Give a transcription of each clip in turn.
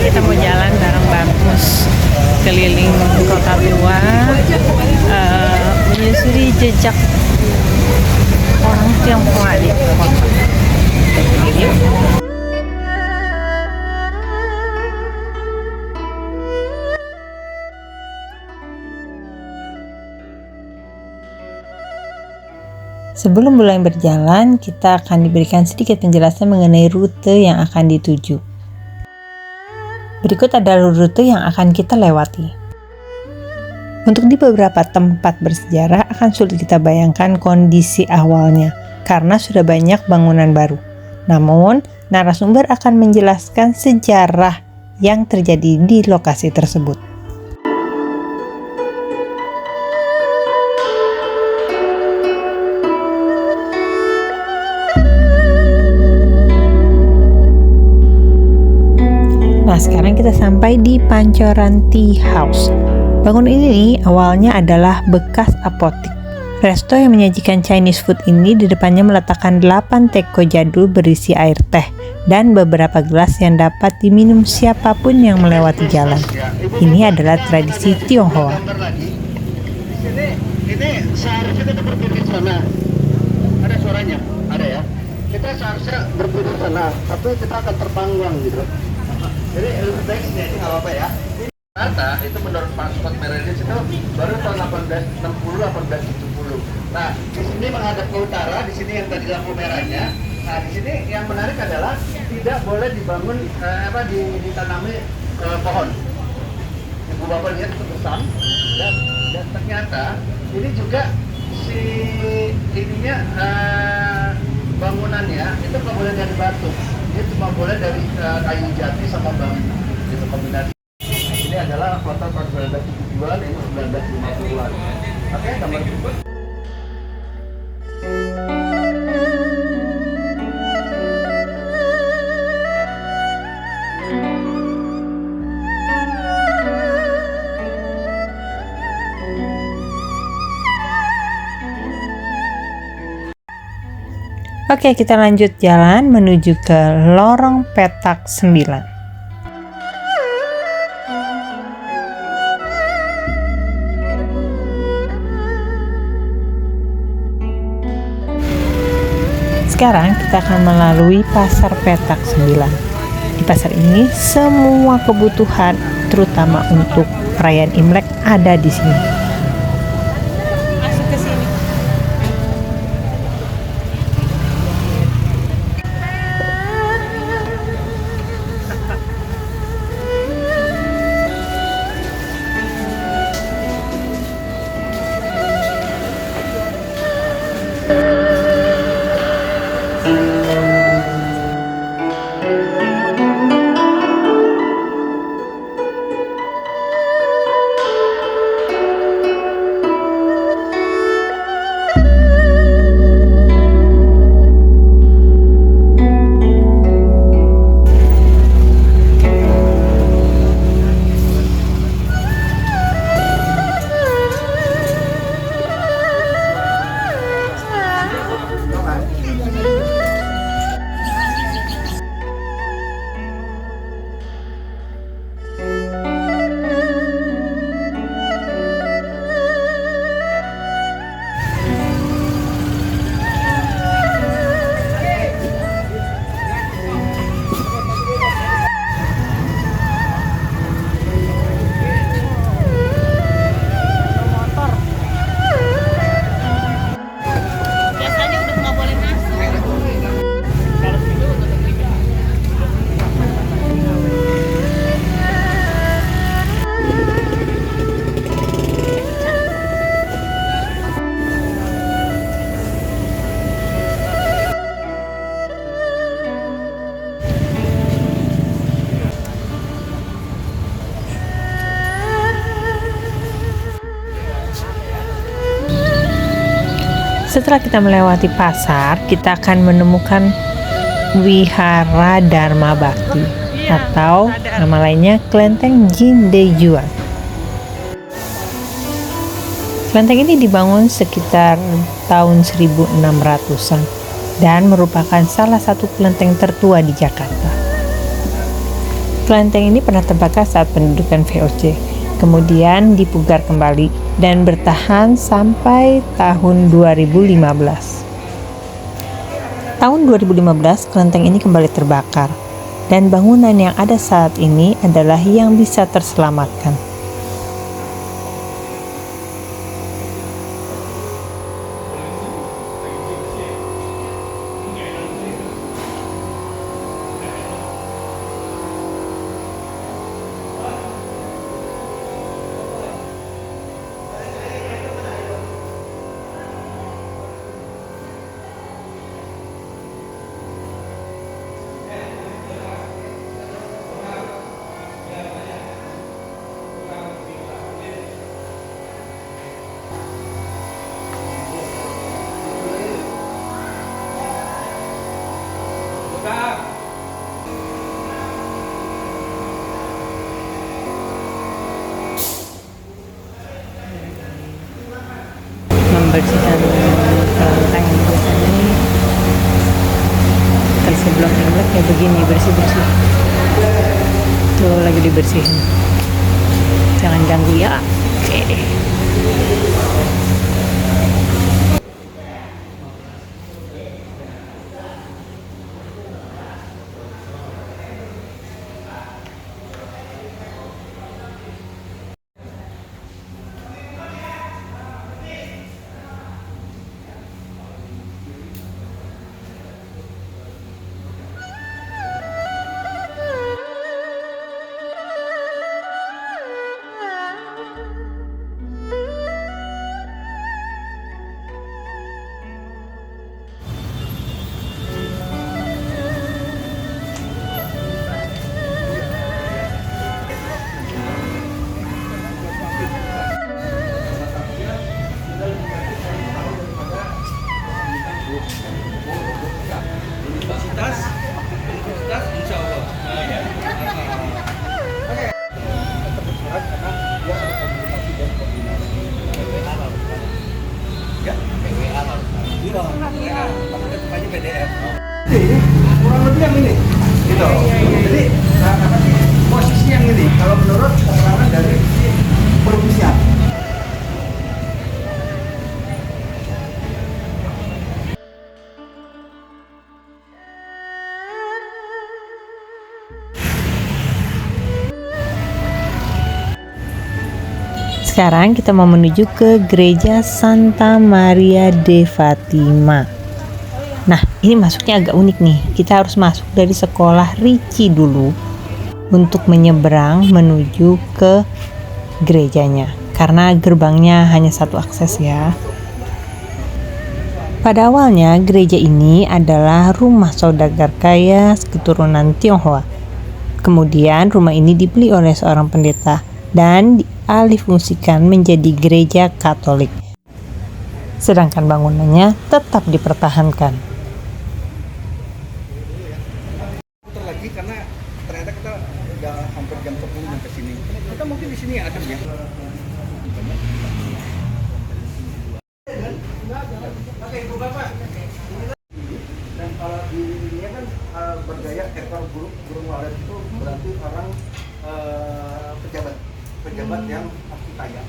kita mau jalan bareng Bagus keliling kota tua, menyusuri jejak orang Tionghoa di kota. Yuk. Sebelum mulai berjalan, kita akan diberikan sedikit penjelasan mengenai rute yang akan dituju. Berikut adalah rute yang akan kita lewati. Untuk di beberapa tempat bersejarah akan sulit kita bayangkan kondisi awalnya karena sudah banyak bangunan baru. Namun, narasumber akan menjelaskan sejarah yang terjadi di lokasi tersebut. Nah, sekarang kita sampai di Pancoran Tea House. Bangunan ini awalnya adalah bekas apotik. Resto yang menyajikan Chinese food ini di depannya meletakkan 8 teko jadul berisi air teh dan beberapa gelas yang dapat diminum siapapun yang melewati jalan. Ini adalah tradisi Tionghoa. Ini seharusnya kita berdiri di sana. Ada suaranya? Ada ya? Kita seharusnya berdiri di sana, tapi kita akan terpanggang gitu. Jadi lebih baik sini aja nggak apa-apa ya. Rata itu menurut Pak Scott Meredith itu baru tahun 1860-1870. Nah, di sini menghadap ke utara, di sini yang tadi lampu merahnya. Nah, di sini yang menarik adalah tidak boleh dibangun ditanami pohon. Ibu bapak lihat itu besar dan ternyata ini juga si ininya bangunannya itu nggak boleh dari batu. Dia cuma boleh dari kayu jati sama bambu gitu kombinasi. Ini adalah foto tahun 1970-an, ini 1950-an. Oke, gambar berikut. Oke, kita lanjut jalan menuju ke Lorong Petak 9. Sekarang kita akan melalui Pasar Petak 9. Di pasar ini semua kebutuhan terutama untuk perayaan Imlek ada di sini. Setelah kita melewati pasar, kita akan menemukan Wihara Dharma Bakti atau nama lainnya Kelenteng Jindaejuan. Kelenteng ini dibangun sekitar tahun 1600-an dan merupakan salah satu kelenteng tertua di Jakarta. Kelenteng ini pernah terbakar saat pendudukan VOC, kemudian dipugar kembali dan bertahan sampai tahun 2015. Tahun 2015, kelenteng ini kembali terbakar, dan bangunan yang ada saat ini adalah yang bisa terselamatkan. Membersihkan kelenteng biasanya nih kan sebelum Imlek kayak begini, bersih-bersih tuh lagi dibersihin, jangan ganggu ya. Oke. Kurang lebih yang ini, gitu. Jadi posisi yang ini, kalau menurut keterangan dari pelukisnya. Sekarang kita mau menuju ke gereja Santa Maria de Fatima. Nah, ini masuknya agak unik nih. Kita harus masuk dari sekolah Ricci dulu untuk menyeberang menuju ke gerejanya, karena gerbangnya hanya satu akses ya. Pada awalnya, gereja ini adalah rumah saudagar kaya keturunan Tionghoa. Kemudian rumah ini dibeli oleh seorang pendeta dan dialihfungsikan menjadi gereja Katolik. Sedangkan bangunannya tetap dipertahankan. Putar lagi karena ternyata kita udah hampir jam 10 sampai sini. Kita mungkin di sini ya ademnya. Oke, Ibu Bapak. Dan kalau di ini kan bergaya ekor burung walet itu berarti orang pejabat yang pasti kaya.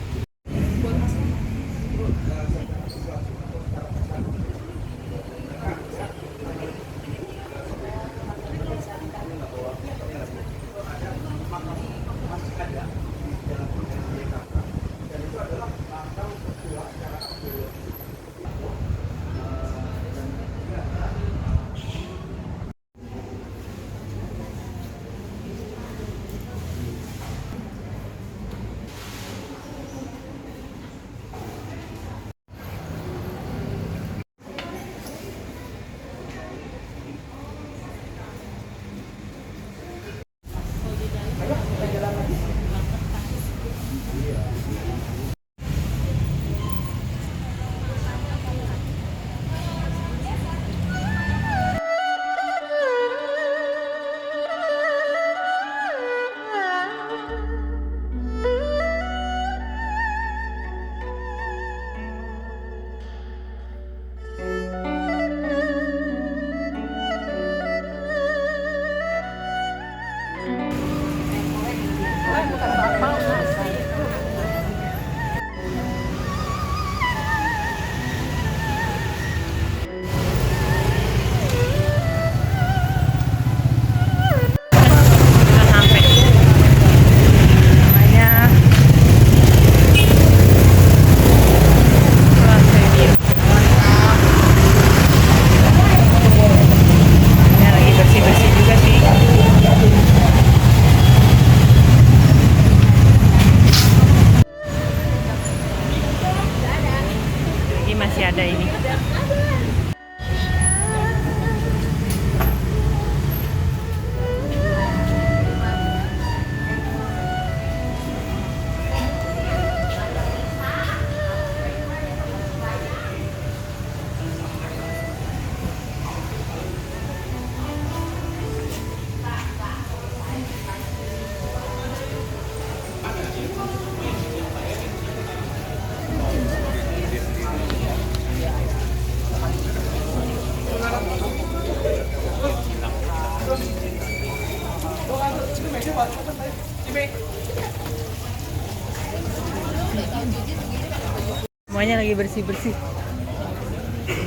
Semuanya lagi bersih-bersih.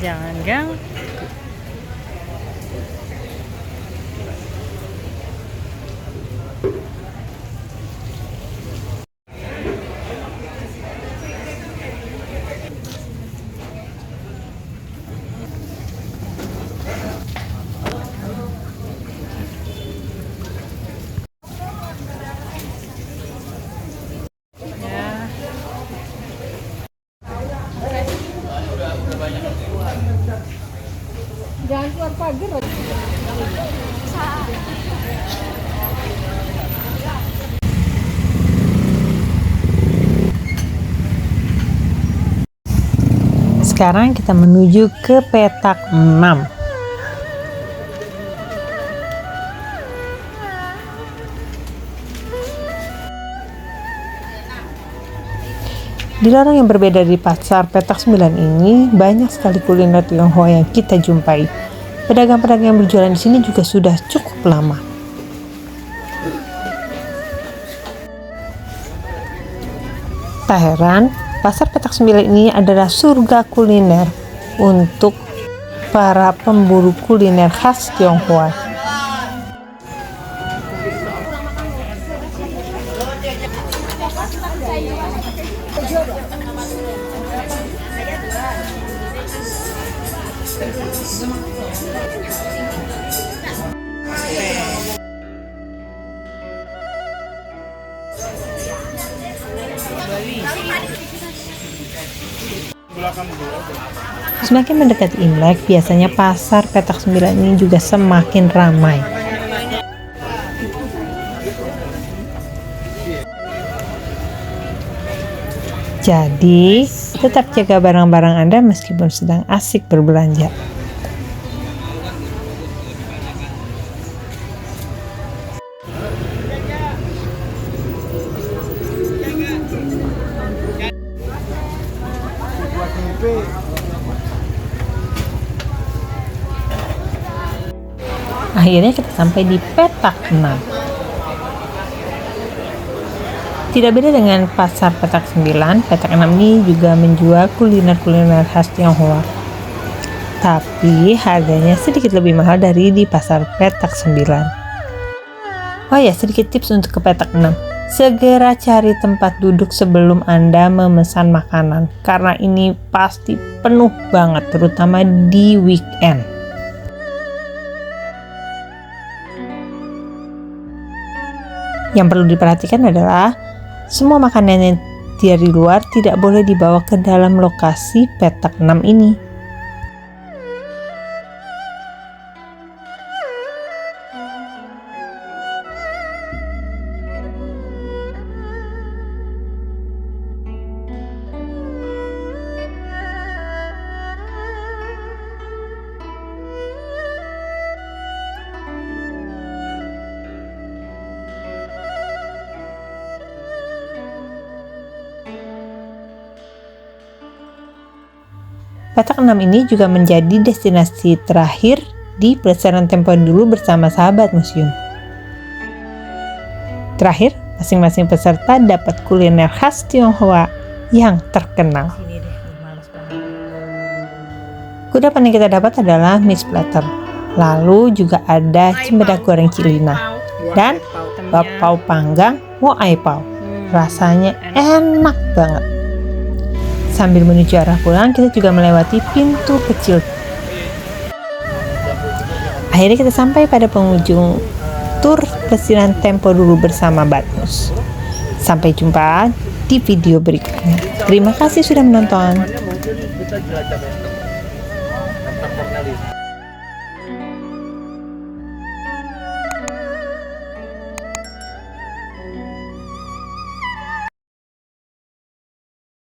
Jangan gang. Jangan keluar pagar. Sekarang kita menuju ke petak 6. Di lorong yang berbeda di pasar petak 9 ini, banyak sekali kuliner Tionghoa yang kita jumpai. Pedagang-pedagang yang berjualan di sini juga sudah cukup lama. Tak heran, pasar petak 9 ini adalah surga kuliner untuk para pemburu kuliner khas Tionghoa. Semakin mendekati Imlek, biasanya pasar petak 9 ini juga semakin ramai. Jadi, tetap jaga barang-barang Anda meskipun sedang asik berbelanja. Akhirnya kita sampai di petak 6. Tidak beda dengan pasar petak 9, petak 6 ini juga menjual kuliner-kuliner khas Tionghoa. Tapi harganya sedikit lebih mahal dari di pasar petak 9. Oh ya, sedikit tips untuk ke petak 6. Segera cari tempat duduk sebelum Anda memesan makanan, karena ini pasti penuh banget, terutama di weekend. Yang perlu diperhatikan adalah semua makanan yang dari luar tidak boleh dibawa ke dalam lokasi petak 6 ini. Petak 6 ini juga menjadi destinasi terakhir di pelesarian tempo dulu bersama sahabat museum. Terakhir, masing-masing peserta dapat kuliner khas Tionghoa yang terkenal. Kudapan yang kita dapat adalah mixed platter. Lalu juga ada cempedak goreng cilina dan bapau panggang mo ai pao. Rasanya enak banget. Sambil menuju arah pulang, kita juga melewati pintu kecil. Akhirnya kita sampai pada penghujung tur pelesiran tempo dulu bersama Badmus. Sampai jumpa di video berikutnya. Terima kasih sudah menonton.